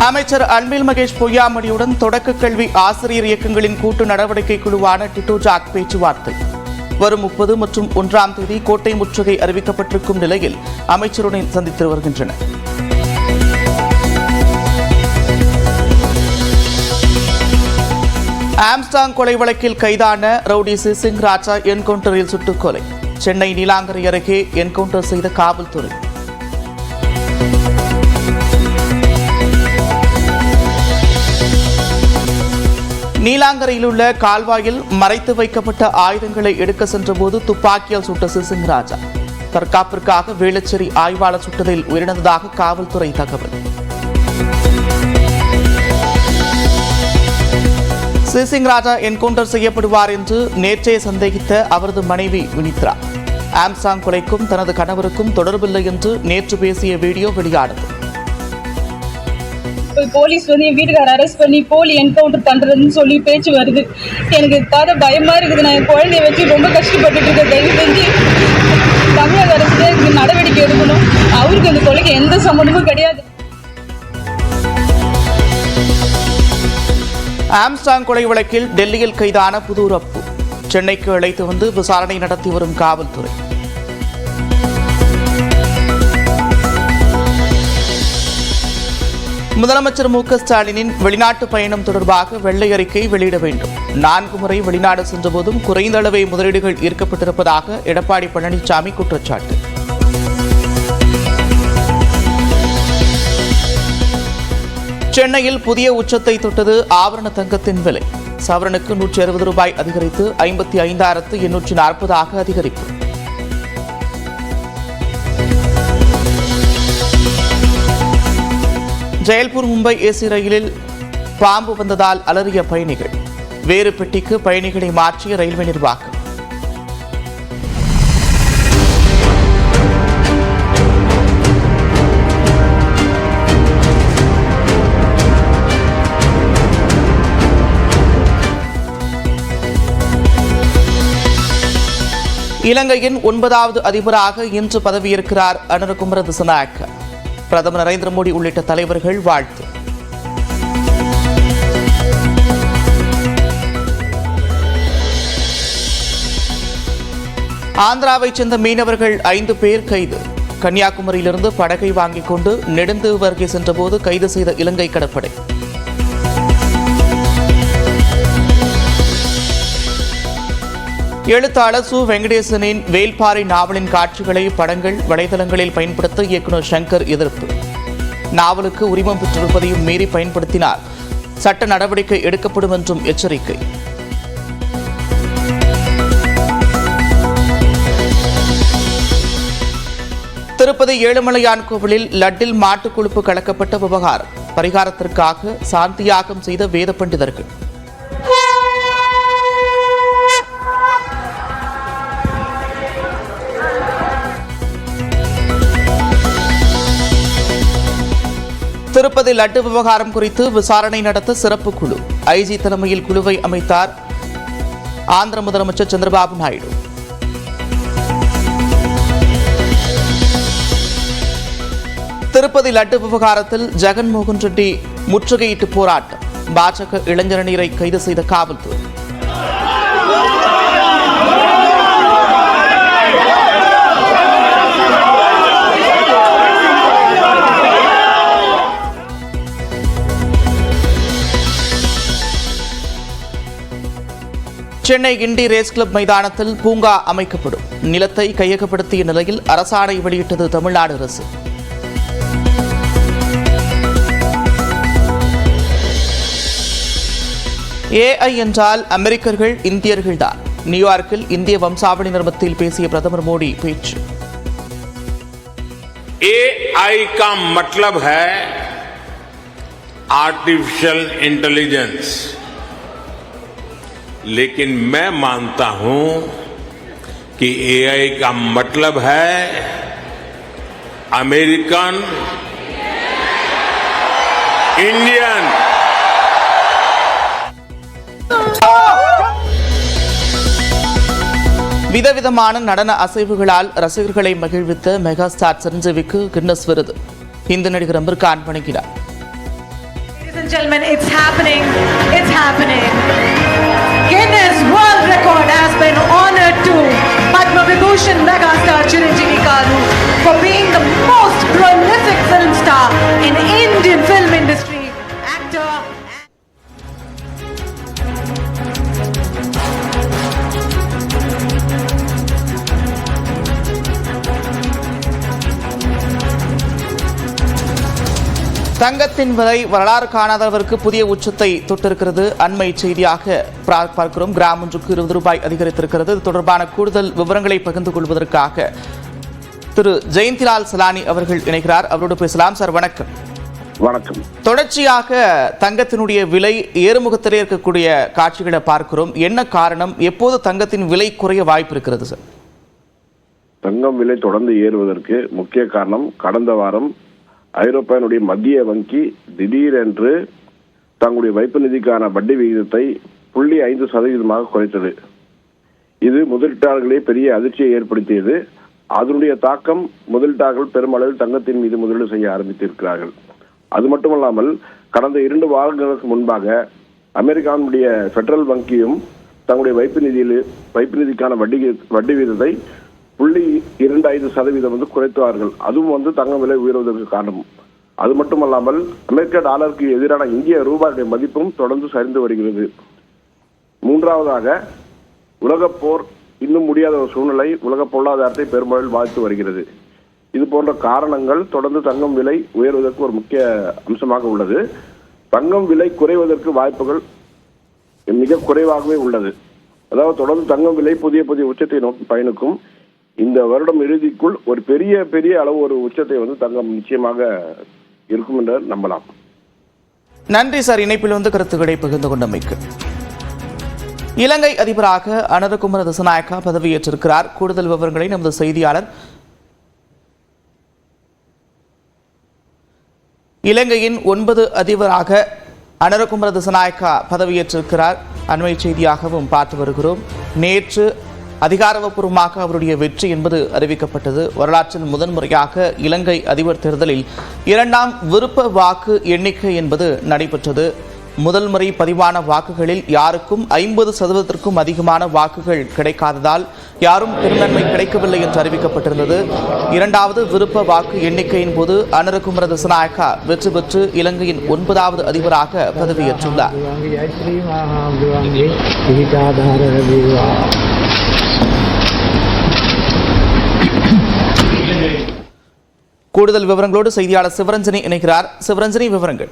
அமைச்சர் அன்பில் மகேஷ் பொய்யாமொழியுடன் தொடக்க கல்வி ஆசிரியர் இயக்கங்களின் கூட்டு நடவடிக்கை குழுவான டிட்டோஜாக் பேச்சுவார்த்தை. வரும் 30 மற்றும் 1ஆம் தேதி கோட்டை முற்றுகை அறிவிக்கப்பட்டிருக்கும் நிலையில் அமைச்சருடன் சந்தித்து வருகின்றனர். ஆம்ஸ்டாங் கொலை வழக்கில் கைதான ரவுடி சிசிங் ராஜா என்கவுண்டரில் சுட்டுக் கொலை. சென்னை நீலாங்கரை அருகே என்கவுண்டர் செய்த காவல்துறை. நீலாங்கரையில் உள்ள கால்வாயில் மறைத்து வைக்கப்பட்ட ஆயுதங்களை எடுக்க சென்றபோது துப்பாக்கியால் சுட்ட சிசிங் ராஜா தற்காப்பிற்காக வேளச்சேரி ஆய்வாளர் சுட்டதில் உயிரிழந்ததாக காவல்துறை தகவல். சிசிங் ராஜா என்கவுண்டர் செய்யப்படுவார் என்று நேற்றே சந்தேகித்த அவரது மனைவி வினித்ரா ஆம்ஸ்டாங் கொலைக்கும் தனது கணவருக்கும் தொடர்பில்லை என்று நேற்று பேசிய வீடியோ வெளியானது. போலீஸ் என் வீட்டுக்கார அரெஸ்ட் பண்ணி போலி என்கவுண்டர் பண்றதுன்னு சொல்லி பேச்சு வருது. எனக்கு தாத பயமா இருக்குது. நான் என் குழந்தைய வச்சு ரொம்ப கஷ்டப்பட்டு இருக்கேன். தயவு செஞ்சு தமிழக அரசு இதுக்கு நடவடிக்கை எடுக்கணும். அவருக்கு இந்த கொலைக்கு எந்த சம்மந்தமும் கிடையாது. ஆம்ஸ்டாங் கொலை வழக்கில் டெல்லியில் கைதான புதூர் அப்பு சென்னைக்கு அழைத்து வந்து விசாரணை நடத்தி வரும் காவல்துறை. முதலமைச்சர் மு க ஸ்டாலினின் வெளிநாட்டு பயணம் தொடர்பாக வெள்ளை அறிக்கை வெளியிட வேண்டும். 4 முறை வெளிநாடு சென்றபோதும் குறைந்த அளவே முதலீடுகள் ஈர்க்கப்பட்டிருப்பதாக எடப்பாடி பழனிசாமி குற்றச்சாட்டு. சென்னையில் புதிய உச்சத்தை தொட்டது ஆபரண தங்கத்தின் விலை. சவரனுக்கு 160 ரூபாய் அதிகரித்து 55,840 அதிகரிப்பு. ஜெயல்பூர் மும்பை ஏசி ரயிலில் பாம்பு வந்ததால் அலறிய பயணிகள். வேறு பெட்டிக்கு பயணிகளை மாற்றிய ரயில்வே நிர்வாகம். இலங்கையின் 9வது அதிபராக இன்று பதவியேற்கிறார் அனுரகுமார திசாநாயக்க. பிரதமர் நரேந்திர மோடி உள்ளிட்ட தலைவர்கள் வாழ்த்து. ஆந்திராவைச் சேர்ந்த மீனவர்கள் 5 பேர் கைது. கன்னியாகுமரியிலிருந்து படகை வாங்கிக் கொண்டு நெடுந்தீவு அருகே சென்றபோது கைது செய்த இலங்கை கடற்படை. எழுத்தாளர் சு வெங்கடேசனின் வேல்பாறை நாவலின் காட்சிகளை படங்கள் வலைதளங்களில் பயன்படுத்த இயக்குநர் சங்கர் எதிர்ப்பு. நாவலுக்கு உரிமம் பெற்றிருப்பதையும் மீறி பயன்படுத்தினால் சட்ட நடவடிக்கை எடுக்கப்படும் என்றும் எச்சரிக்கை. திருப்பதி ஏழுமலையான் கோவிலில் லட்டில் மாட்டுக் கொழுப்பு கலக்கப்பட்ட விவகாரம். பரிகாரத்திற்காக சாந்தியாகம் செய்த வேத பண்டிதர்கள். திருப்பதி லட்டு விவகாரம் குறித்து விசாரணை நடத்த சிறப்பு குழு. ஐஜி தலைமையில் குழுவை அமைத்தார் ஆந்திர முதலமைச்சர் சந்திரபாபு நாயுடு. திருப்பதி லட்டு விவகாரத்தில் ஜெகன்மோகன் ரெட்டி முற்றுகையிட்டு போராட்டம். பாஜக இளைஞரணியரை கைது செய்த காவல்துறை. சென்னை கிண்டி ரேஸ் கிளப் மைதானத்தில் பூங்கா அமைக்கப்படும். நிலத்தை கையகப்படுத்திய நிலையில் அரசாணை வெளியிட்டது தமிழ்நாடு அரசு. ஏஐ என்றால் அமெரிக்கர்கள் இந்தியர்கள்தான். நியூயார்க்கில் இந்திய வம்சாவளியினர் மத்தியில் பேசிய பிரதமர் மோடி பேச்சு. ஏஐ का मतलब है आर्टिफिशियल इंटेलिजेंस, लेकिन मैं मानता हूं कि एआई का मतलब है अमेरिकन इंडियन. விதவிதமான நடன அசைவுகளால் ரசிகர்களை மகிழ்வித்த மெகா ஸ்டார் சிரஞ்சீவிக்கு கின்னஸ் விருது இந்து நடிகர் அமீர் கான் வழங்கினார். Ladies and gentlemen, it's happening. It's happening. Guinness World Record has been honored to Padma Vibhushan megastar Chiranjeevi Kalu for being the most prolific film star in Indian film industry. Actor. தங்கத்தின் விலை வரலாறு காணாதவருக்கு புதிய உச்சத்தை தொட்டிருக்கிறது. அண்மை செய்தியாக பார்க்கிறோம். Gram ஒன்றுக்கு 20 ரூபாய் அதிகரித்திருக்கிறது. இது தொடர்பான கூடுதல் விவரங்களை பகிர்ந்து கொள்வதற்காக திரு ஜெயந்திலால் சலானி அவர்கள் இணைகிறார். அவரோடு பேசலாம். சார் வணக்கம். வணக்கம். தொடர்ச்சியாக தங்கத்தினுடைய விலை ஏறுமுகத்திலே இருக்கக்கூடிய காட்சிகளை பார்க்கிறோம். என்ன காரணம்? எப்போது தங்கத்தின் விலை குறைய வாய்ப்பு இருக்கிறது சார்? தங்கம் விலை தொடர்ந்து ஏறுவதற்கு முக்கிய காரணம், கடந்த வாரம் ஐரோப்பாவினுடைய மத்திய வங்கி திடீரென்று தங்களுடைய வைப்பு நிதிக்கான வட்டி விகிதத்தை 0.5% குறைத்தது. இது முதலீட்டாளர்களே பெரிய அதிர்ச்சியை ஏற்படுத்தியது. அதனுடைய தாக்கம் முதலீட்டாளர்கள் பெருமளவில் தங்கத்தின் மீது முதலீடு செய்ய ஆரம்பித்திருக்கிறார்கள். அது மட்டுமல்லாமல் கடந்த 2 வாரங்களுக்கு முன்பாக அமெரிக்காவினுடைய பெடரல் வங்கியும் தங்களுடைய வைப்பு நிதிக்கான வட்டி விகிதத்தை 0.25% குறைத்தார்கள். அதுவும் தங்கம் விலை உயர்வதற்கு காரணம். அது மட்டுமல்லாமல் அமெரிக்க டாலருக்கு எதிரான இந்திய ரூபாயுடைய மதிப்பும் தொடர்ந்து சரிந்து வருகிறது. மூன்றாவதாக உலகப் போர் இன்னும் முடியாத ஒரு சூழ்நிலை உலக பொருளாதாரத்தை பெருமளவில் பாதித்து வருகிறது. இது போன்ற காரணங்கள் தொடர்ந்து தங்கம் விலை உயர்வதற்கு ஒரு முக்கிய அம்சமாக உள்ளது. தங்கம் விலை குறைவதற்கு வாய்ப்புகள் மிக குறைவாகவே உள்ளது. அதாவது தொடர்ந்து தங்கம் விலை புதிய உச்சத்தை நோக்கி பயணிக்கும். இந்த வருடம் இறுதிக்குள் ஒரு பெரிய அளவு ஒரு உச்சத்தை தங்கம் நிச்சயமாக இருக்கும் என்று நம்பலாம். நன்றி சார், இணைப்பில் கருத்துக்களை பகிர்ந்து கொண்டமைக்கு. இலங்கை அதிபராக அனுரகுமார திசாநாயக்கா பதவியேற்றிருக்கிறார். கூடுதல் விவரங்களை நமது செய்தியாளர் இலங்கையின் 9 அதிபராக அனுரகுமார திசாநாயக்கா பதவியேற்றிருக்கிறார். அண்மை செய்தியாகவும் பார்த்து வருகிறோம். நேற்று அதிகாரப்பூர்வமாக அவருடைய வெற்றி என்பது அறிவிக்கப்பட்டது. வரலாற்றில் முதன்முறையாக இலங்கை அதிபர் தேர்தலில் 2ஆம் விருப்ப வாக்கு எண்ணிக்கை என்பது நடைபெற்றது. முதல் முறை பதிவான வாக்குகளில் யாருக்கும் 50%க்கும் அதிகமான வாக்குகள் கிடைக்காததால் யாரும் பெருநன்மை கிடைக்கவில்லை என்று அறிவிக்கப்பட்டிருந்தது. 2வது விருப்ப வாக்கு எண்ணிக்கையின் போது அனுரகுமார திசாநாயக்கா வெற்றி பெற்று இலங்கையின் 9வது அதிபராக பதவியேற்றுள்ளார். கூடுதல் விவரங்களோடு செய்தியாளர் சிவரஞ்சனி இணைகிறார். சிவரஞ்சனி, விவரங்கள்.